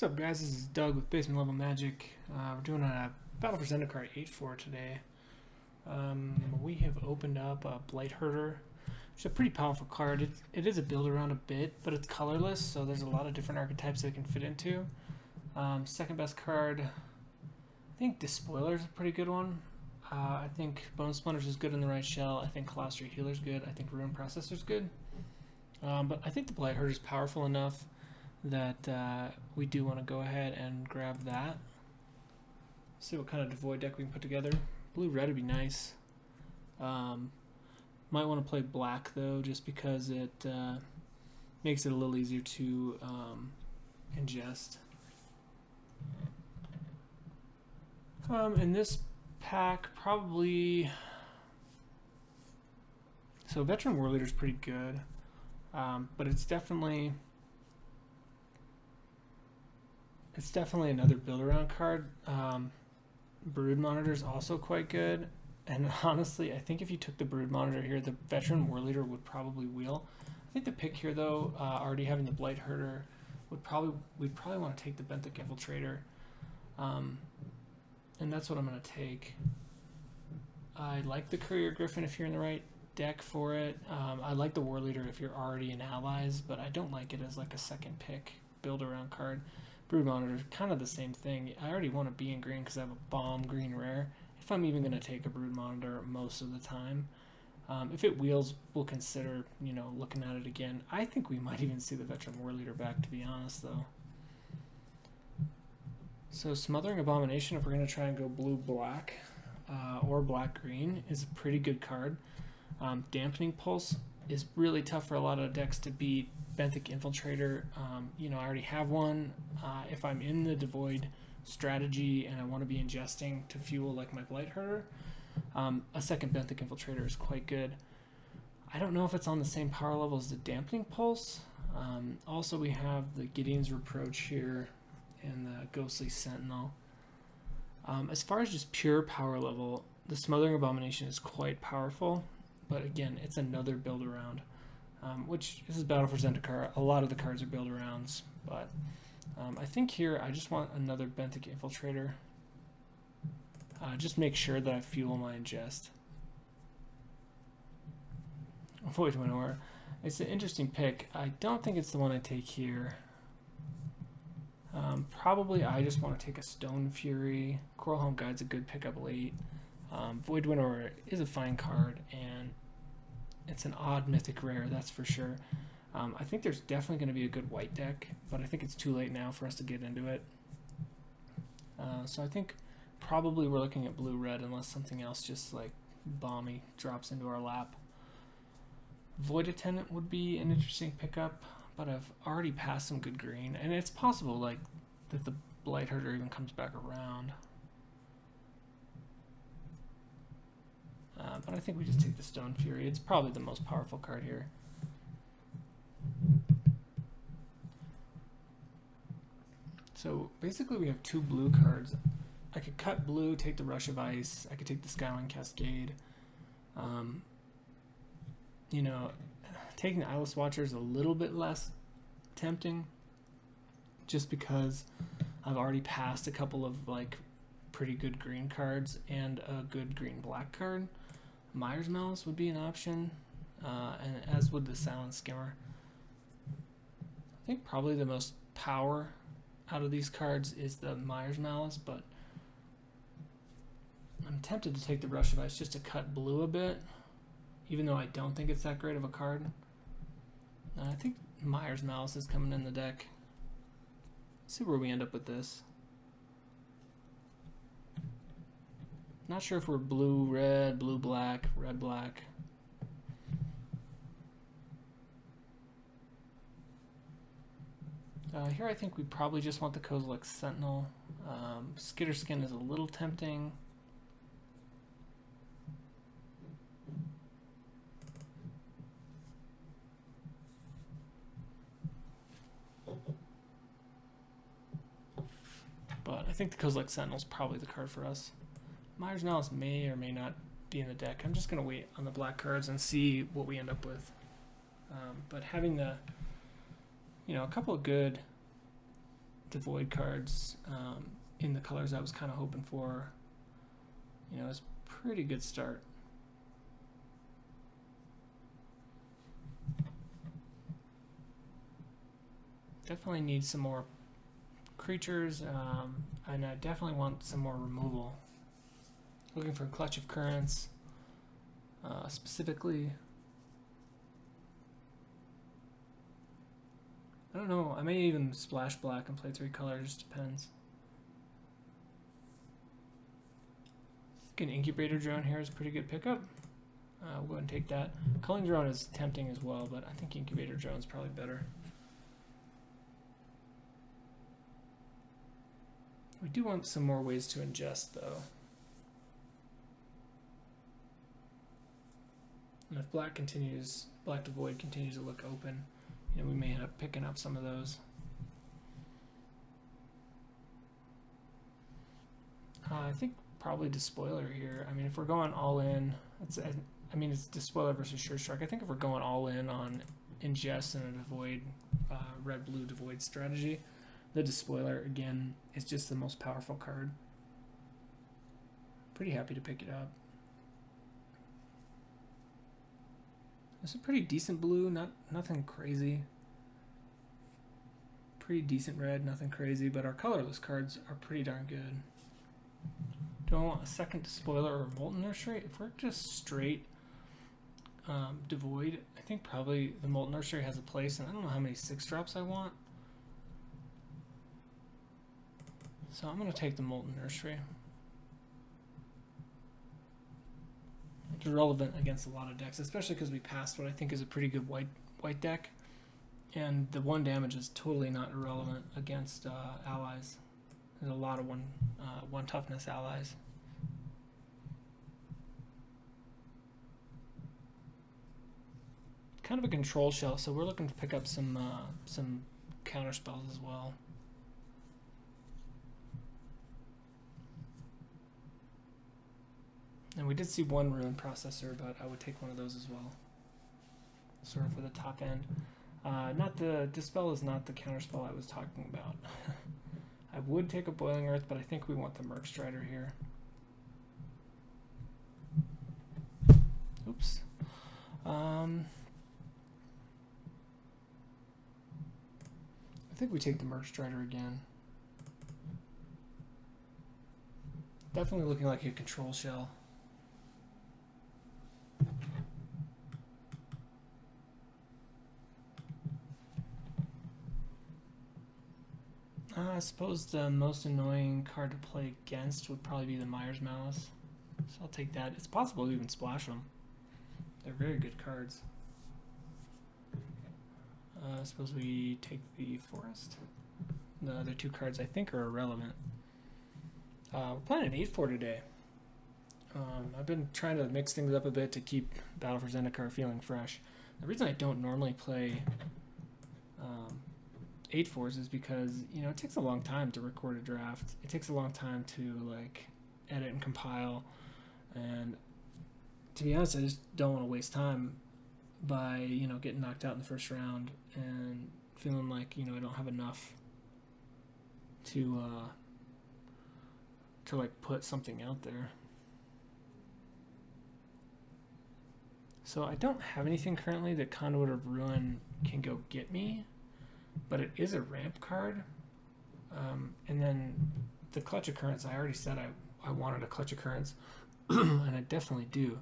What's up, guys? This is Doug with Basement Level Magic. We're doing a Battle for Zendikar 8-4 today. We have opened up a Blight Herder, which is a pretty powerful card. It is a build around a bit, but it's colorless, so there's a lot of different archetypes that it can fit into. Second best card, I think Despoiler is a pretty good one. I think Bone Splinters is good in the right shell. I think Colossal Healer is good. I think Ruin Processor is good. But I think the Blight Herder is powerful enough that we do want to go ahead and grab that. See what kind of Devoid deck we can put together. Blue-red would be nice. Might want to play black though, just because it makes it a little easier to ingest. In this pack, probably... So Veteran War Leader is pretty good, but it's definitely another build-around card. Brood Monitor is also quite good, and honestly, I think if you took the Brood Monitor here, the Veteran War Leader would probably wheel. I think the pick here, though, already having the Blight Herder, we'd probably want to take the Benthic Infiltrator, and that's what I'm going to take. I like the Courier Griffin if you're in the right deck for it. I like the War Leader if you're already in Allies, but I don't like it as like a second pick build-around card. Brood Monitor is kind of the same thing. I already want to be in green because I have a bomb green rare. If I'm even going to take a Brood Monitor most of the time. If it wheels, we'll consider, looking at it again. I think we might even see the Veteran War Leader back, to be honest, though. So Smothering Abomination, if we're going to try and go blue-black or black-green, is a pretty good card. Dampening Pulse is really tough for a lot of decks to beat. Benthic Infiltrator, I already have one. If I'm in the Devoid strategy and I want to be ingesting to fuel like my Blight Herder, a second Benthic Infiltrator is quite good. I don't know if it's on the same power level as the Dampening Pulse. Also, we have the Gideon's Reproach here and the Ghostly Sentinel. As far as just pure power level, the Smothering Abomination is quite powerful, but again, it's another build around. Which this is Battle for Zendikar. A lot of the cards are build-arounds, but I think here I just want another Benthic Infiltrator. Just make sure that I fuel my ingest. Void Winnower. It's an interesting pick. I don't think it's the one I take here. Probably I just want to take a Stone Fury. Coral Home Guide's a good pickup late. Void Winnower is a fine card, and it's an odd mythic rare, that's for sure. I think there's definitely going to be a good white deck, but I think it's too late now for us to get into it. So I think probably we're looking at blue-red unless something else just like bomby drops into our lap. Void Attendant would be an interesting pickup, but I've already passed some good green, and it's possible like that the Blight Herder even comes back around. But I think we just take the Stone Fury. It's probably the most powerful card here. So basically we have two blue cards. I could cut blue, take the Rush of Ice. I could take the Skyline Cascade. Taking the Eyeless Watcher is a little bit less tempting, just because I've already passed a couple of like pretty good green cards and a good green-black card. Myers Malice would be an option, and as would the Silent Skimmer. I think probably the most power out of these cards is the Myers Malice, but I'm tempted to take the Rush of Ice just to cut blue a bit, even though I don't think it's that great of a card. I think Myers Malice is coming in the deck. Let's see where we end up with this. Not sure if we're blue-red, blue-black, red-black. Here I think we probably just want the Kozilek Sentinel. Skitter Skin is a little tempting. But I think the Kozilek Sentinel is probably the card for us. Myers Malice may or may not be in the deck. I'm just going to wait on the black cards and see what we end up with. But having the, a couple of good Devoid cards in the colors I was kind of hoping for. You know, it's a pretty good start. Definitely need some more creatures, and I definitely want some more removal. Looking for a Clutch of Currents, specifically. I don't know, I may even splash black and play 3 colors, depends. I think an Incubator Drone here is a pretty good pickup. We'll go ahead and take that. Culling Drone is tempting as well, but I think Incubator Drone is probably better. We do want some more ways to ingest, though. And if Black Devoid continues to look open, you know, we may end up picking up some of those. I think probably Despoiler here. I mean, if we're going all in, it's Despoiler versus Sure Strike. I think if we're going all in on ingest and a Devoid, red-blue Devoid strategy, the Despoiler, again, is just the most powerful card. Pretty happy to pick it up. It's a pretty decent blue, nothing crazy. Pretty decent red, nothing crazy, but our colorless cards are pretty darn good. Do I want a second Despoiler or Molten Nursery? If we're just straight Devoid, I think probably the Molten Nursery has a place, and I don't know how many 6-drops I want. So I'm going to take the Molten Nursery. It's relevant against a lot of decks, especially because we passed what I think is a pretty good white deck. And the 1 damage is totally not irrelevant against allies. There's a lot of one toughness allies. Kind of a control shell, so we're looking to pick up some counter spells as well. And we did see 1 Ruin Processor, but I would take one of those as well. Sort of for the top end. Not the Dispel is not the counterspell I was talking about. I would take a Boiling Earth, but I think we want the Merc Strider here. Oops. I think we take the Merc Strider again. Definitely looking like a control shell. I suppose the most annoying card to play against would probably be the Myers Malice. So I'll take that. It's possible to even splash them. They're very good cards. I suppose we take the Forest. The other 2 cards I think are irrelevant. We're playing an 8-4 today. I've been trying to mix things up a bit to keep Battle for Zendikar feeling fresh. The reason I don't normally play 8-4s is because, you know, it takes a long time to record a draft. It takes a long time to like edit and compile, and to be honest, I just don't want to waste time by, you know, getting knocked out in the first round and feeling like, you know, I don't have enough to like put something out there. So I don't have anything currently that Conduit of Ruin can go get me, but it is a ramp card. And then the Clutch of Currents, I already said I wanted a Clutch of Currents, and I definitely do.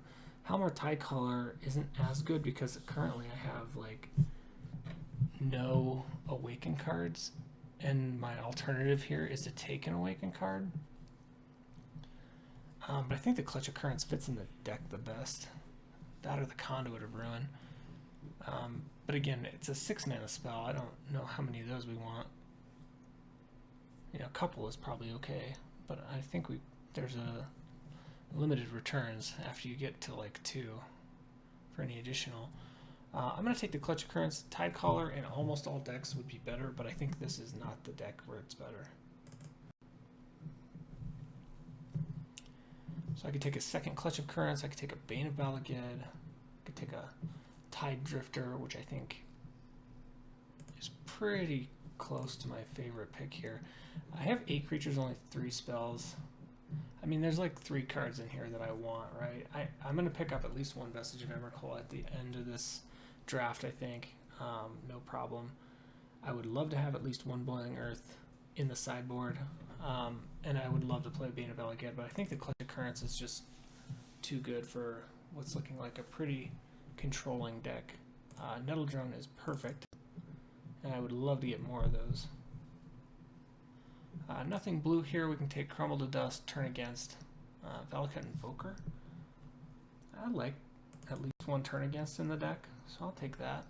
Halmar Tidecaller isn't as good because currently I have like no Awaken cards, and my alternative here is to take an Awaken card. But I think the Clutch of Currents fits in the deck the best. That or the Conduit of Ruin. But again, it's a 6-mana spell. I don't know how many of those we want. You know, a couple is probably okay, but I think there's a limited returns after you get to like 2 for any additional. I'm going to take the Clutch of Currents. Tidecaller in almost all decks would be better, but I think this is not the deck where it's better. So I could take a second Clutch of Currents, I could take a Bane of Balaged, I could take a Tide Drifter, which I think is pretty close to my favorite pick here. I have 8 creatures, only 3 spells. I mean, there's like 3 cards in here that I want, right? I'm going to pick up at least 1 Vestige of Emrakul at the end of this draft, I think. No problem. I would love to have at least 1 Boiling Earth in the sideboard. And I would love to play Bane of Eleged, but I think the Clutch of Currents is just too good for what's looking like a pretty controlling deck. Nettle Drone is perfect, and I would love to get more of those. Nothing blue here. We can take Crumble to Dust, Turn Against, Valakut Invoker. I like at least 1 Turn Against in the deck, so I'll take that.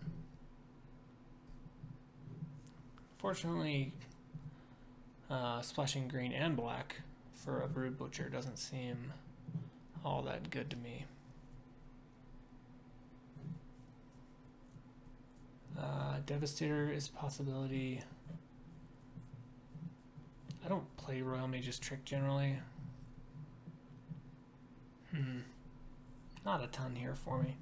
Fortunately, splashing green and black for a Brood Butcher doesn't seem all that good to me. Devastator is a possibility. I don't play Royal Mage's Trick generally. Not a ton here for me.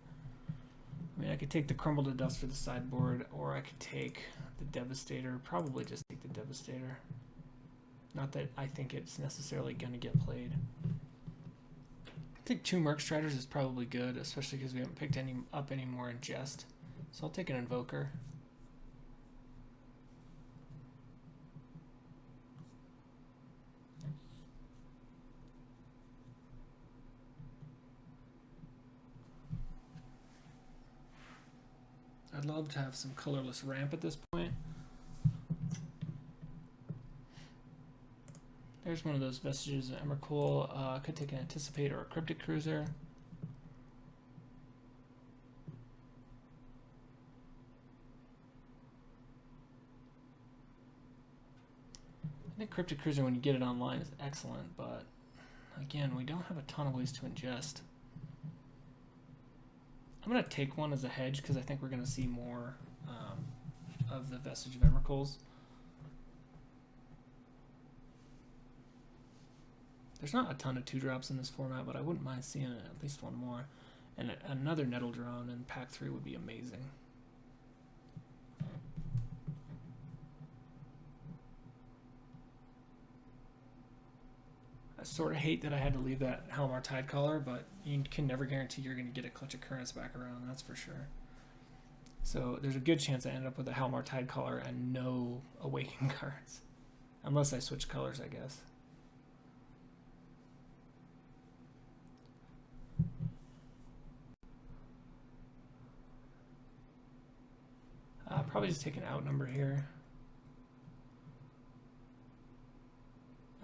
I mean, I could take the Crumble to Dust for the sideboard, or I could take the Devastator. Probably just take the Devastator. Not that I think it's necessarily going to get played. I think 2 Merc Striders is probably good, especially because we haven't picked up any more in Jest. So I'll take an Invoker. I'd love to have some colorless ramp at this point. There's one of those Vestiges of Emrakul. Could take an Anticipate or a Cryptic Cruiser. I think Cryptic Cruiser, when you get it online, is excellent, but again, we don't have a ton of ways to ingest. I'm going to take one as a hedge because I think we're going to see more of the Vestige of Emrakuls. There's not a ton of 2-drops in this format, but I wouldn't mind seeing at least 1 more. And another Nettle Drone in pack 3 would be amazing. I sort of hate that I had to leave that Halmar Tidecaller, but you can never guarantee you're going to get a Clutch of Currents back around, that's for sure. So there's a good chance I end up with a Halmar Tidecaller and no Awaken cards. Unless I switch colors, I guess. Probably just take an outnumber here.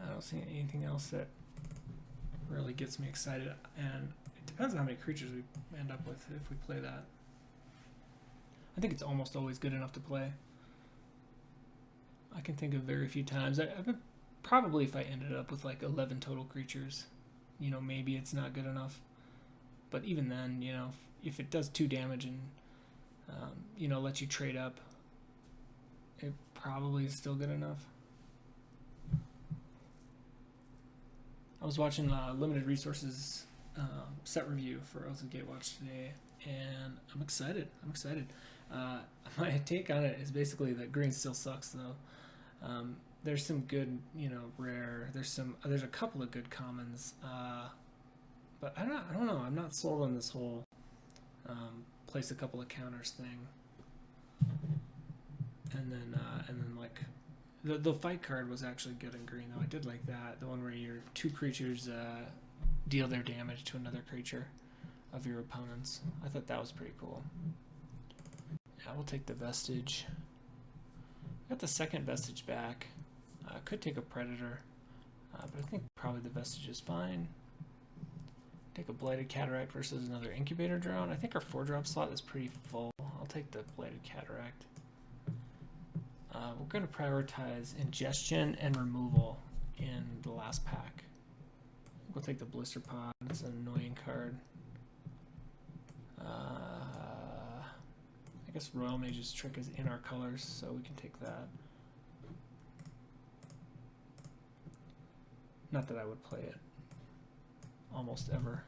I don't see anything else that really gets me excited, and it depends on how many creatures we end up with if we play that. I think it's almost always good enough to play. I can think of very few times. Probably if I ended up with like 11 total creatures, you know, maybe it's not good enough. But even then, you know, if it does 2 damage and you know, lets you trade up, it probably is still good enough. I was watching Limited Resources set review for Oath of the Gatewatch today, and I'm excited. My take on it is basically that green still sucks, though. There's some good, you know, rare. There's a couple of good commons, but I don't know. I'm not sold on this whole place a couple of counters thing. And then like the fight card was actually good in green, though. I did like that. The one where your 2 creatures deal their damage to another creature of your opponents. I thought that was pretty cool. Yeah, we'll take the Vestige. Got the second Vestige back. Could take a Predator, but I think probably the Vestige is fine. Take a Blighted Cataract versus another Incubator Drone. I think our 4-drop slot is pretty full. I'll take the Blighted Cataract. We're going to prioritize Ingestion and Removal in the last pack. We'll take the Blister Pod. It's an annoying card. I guess Royal Mage's Trick is in our colors, so we can take that. Not that I would play it almost ever.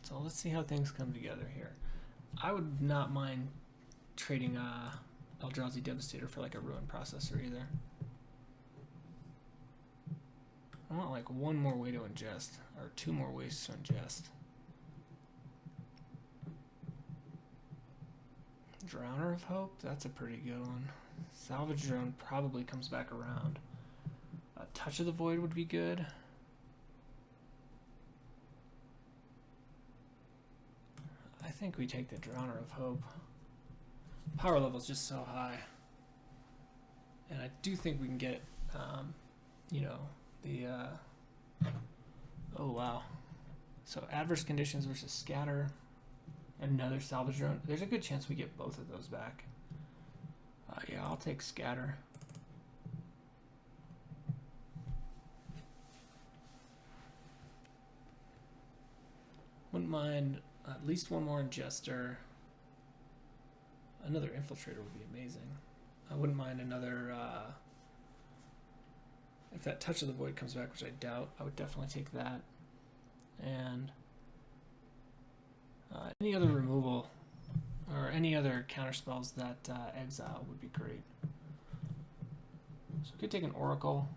So let's see how things come together here. I would not mind trading Eldrazi Devastator for like a Ruin Processor either. I want like one more way to ingest, or two more ways to ingest. Drowner of Hope, that's a pretty good one. Salvage Drone probably comes back around. Touch of the Void would be good. I think we take the Drowner of Hope. Power level is just so high. And I do think we can get, you know, the... oh, wow. So adverse conditions versus scatter. Another salvage drone. There's a good chance we get both of those back. Yeah, I'll take scatter. Wouldn't mind at least one more ingester. Another infiltrator would be amazing. I wouldn't mind another... if that Touch of the Void comes back, which I doubt, I would definitely take that. And any other removal or any other counter spells that exile would be great. So we could take an Oracle.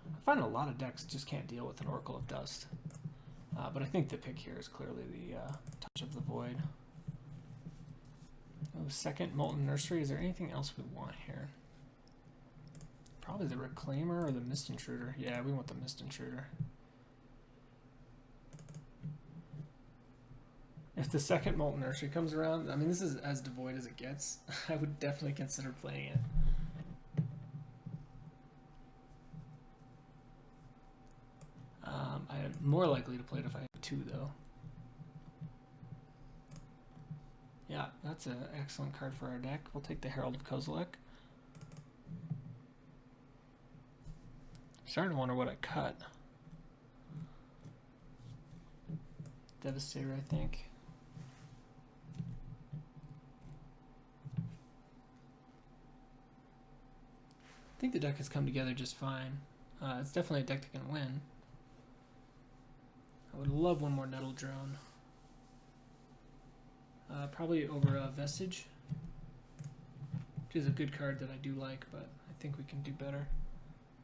I find a lot of decks just can't deal with an Oracle of Dust. But I think the pick here is clearly the Touch of the Void. Oh, second Molten Nursery. Is there anything else we want here? Probably the Reclaimer or the Mist Intruder. Yeah, we want the Mist Intruder. If the second Molten Nursery comes around, I mean, this is as devoid as it gets. I would definitely consider playing it. I am more likely to play it if I have two, though. Yeah, that's an excellent card for our deck. We'll take the Herald of Kozilek. Starting to wonder what I cut. Devastator, I think. I think the deck has come together just fine. It's definitely a deck that can win. I would love one more Nettle Drone. Probably over Vestige, which is a good card that I do like, but I think we can do better.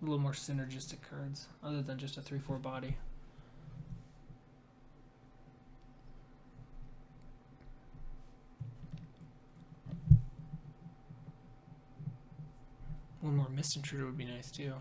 A little more synergistic cards, other than just a 3/4 body. One more Mist Intruder would be nice too.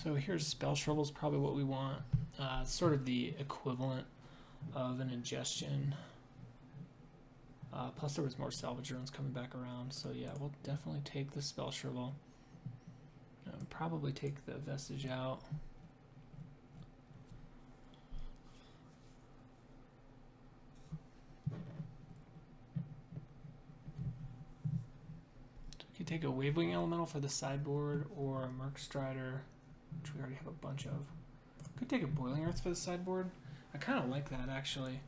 So here's Spell Shovel is probably what we want. Sort of the equivalent of an Ingestion. Plus there was more Salvage Drones coming back around. So yeah, we'll definitely take the Spell Shovel. Probably take the Vestige out. So we could take a Wavewing Elemental for the sideboard, or a Merc Strider, which we already have a bunch of. Could take a Boiling Earth for the sideboard. I kind of like that, actually.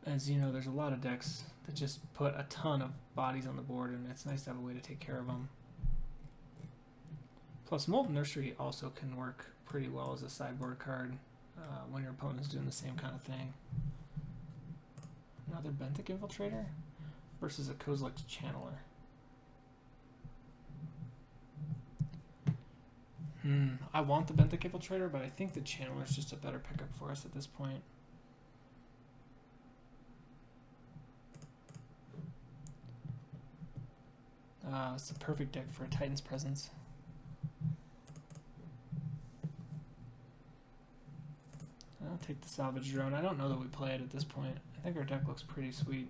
As you know, there's a lot of decks that just put a ton of bodies on the board, and it's nice to have a way to take care of them. Plus, Molten Nursery also can work pretty well as a sideboard card when your opponent is doing the same kind of thing. Another Benthic Infiltrator versus a Kozilek's Channeler. I want the Benthic Infiltrator, but I think the Channeler is just a better pickup for us at this point. It's the perfect deck for a Titan's Presence. I'll take the Salvage Drone. I don't know that we play it at this point. I think our deck looks pretty sweet.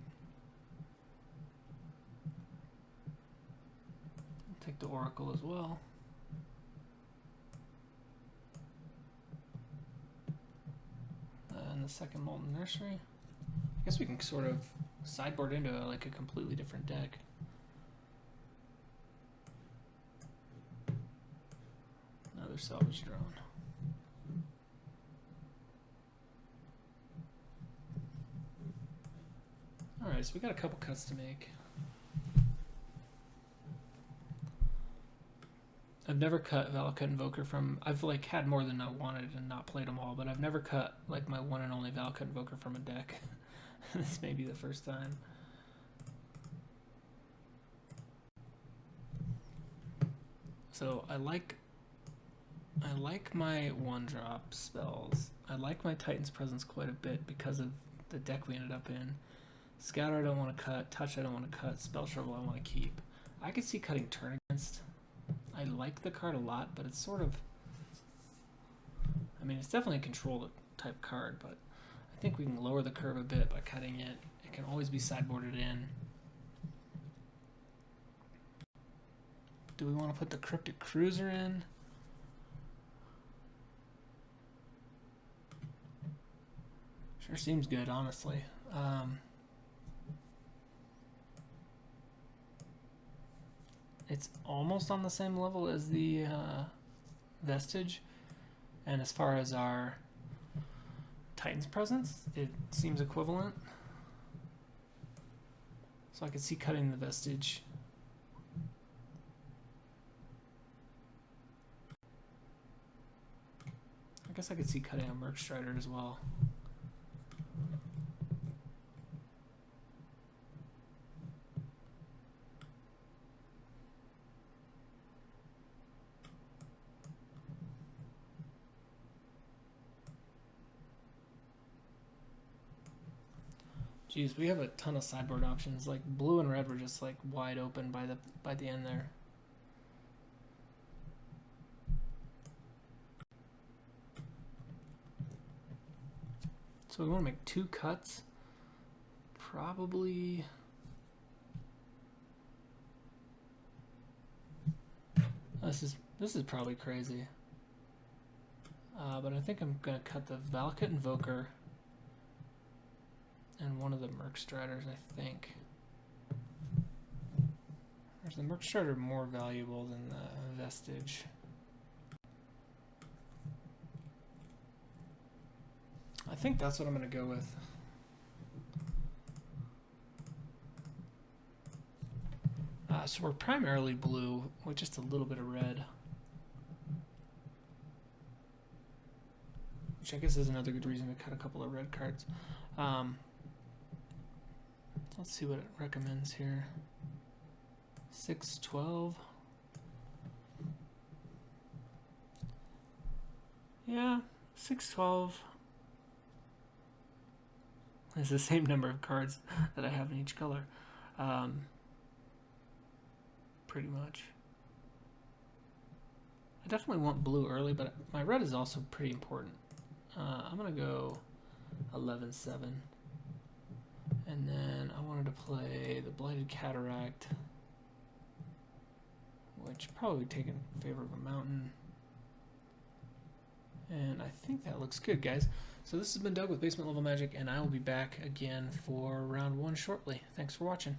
I'll take the Oracle as well. And the second Molten Nursery. I guess we can sort of sideboard into like a completely different deck. another salvage drone. Alright, so we got a couple cuts to make. I've never cut Valakut Invoker from... I've like had more than I wanted and not played them all, but I've never cut like my one and only Valakut Invoker from a deck. This may be the first time. So I like my 1-drop spells. I like my Titan's Presence quite a bit because of the deck we ended up in. Scatter I don't want to cut, Touch I don't want to cut, Spell Shovel I want to keep. I could see cutting Turn Against. I like the card a lot, but it's sort of... I mean, it's definitely a control type card, but I think we can lower the curve a bit by cutting it. It can always be sideboarded in. Do we want to put the Cryptic Cruiser in? Sure seems good, honestly. It's almost on the same level as the Vestige, and as far as our Titan's Presence, it seems equivalent. So I could see cutting the Vestige. I guess I could see cutting a Merc Strider as well. Jeez, we have a ton of sideboard options. Like blue and red were just like wide open by the end there. So we want to make 2 cuts. Probably. This is probably crazy. But I think I'm gonna cut the Valakut Invoker and one of the Merc Striders, I think. Or is the Merc Strider more valuable than the Vestige? I think that's what I'm going to go with. So we're primarily blue with just a little bit of red. Which I guess is another good reason to cut a couple of red cards. Let's see what it recommends here. 6-12. Yeah, 6-12 is the same number of cards that I have in each color. Pretty much. I definitely want blue early, but my red is also pretty important. I'm gonna go 11-7. And then I wanted to play the Blighted Cataract, which probably would take in favor of a mountain. And I think that looks good, guys. So this has been Doug with Basement Level Magic, and I will be back again for round 1 shortly. Thanks for watching.